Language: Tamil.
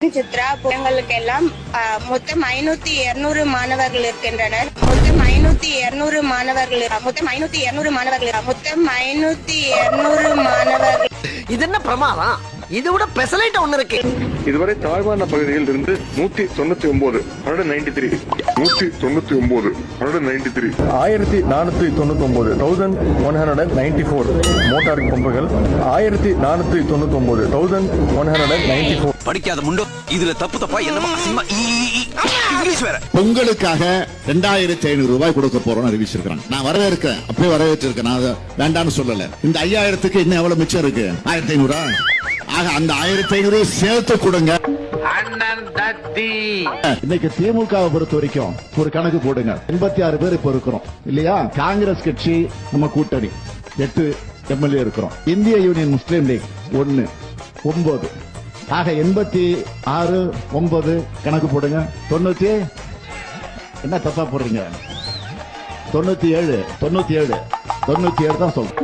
சித்ரா எங்களுக்கு எல்லாம் மொத்தம் 500-200 மாணவர்கள் இருக்கின்றனர். மொத்தம் 500-200 மாணவர்கள். இது என்ன பிரமாதம்? இது விட பெசலைட் ஒண்ணு இருக்கு. இதுவரை தாழ்வான பகுதியில் இருந்து 199 1494 மோட்டார் பம்புகள் 1499 படிக்காத முண்டோ இதுல தப்பா என்னமா இங்கிலீஷ் வேற. பொங்கலுக்காக 2500 ரூபாய் கொடுக்க போறோம் அறிவிச்சிருக்காங்க. நான் வரவேற்கிறேன், அப்படியே வரவேற்றிருக்கேன். நான் வேண்டாம்னு சொல்லல. இந்த 5000க்கு இன்னும் எவ்வளவு மிச்சம் இருக்கு? 1500. ஆக அந்த 1500 சேர்த்து கொடுங்க. இன்னைக்கு திமுகவை பொறுத்த வரைக்கும் ஒரு கணக்கு போடுங்க. 86 பேர் இப்ப இருக்கிறோம் இல்லையா? காங்கிரஸ் கட்சி நம்ம கூட்டணி 8 எம்எல்ஏ இருக்கிறோம். இந்திய யூனியன் முஸ்லீம் லீக் 1 9. ஆக 86 9 கணக்கு போடுங்க. 90 என்ன தப்பா போடுறீங்க? 97 தான் சொல்றேன்.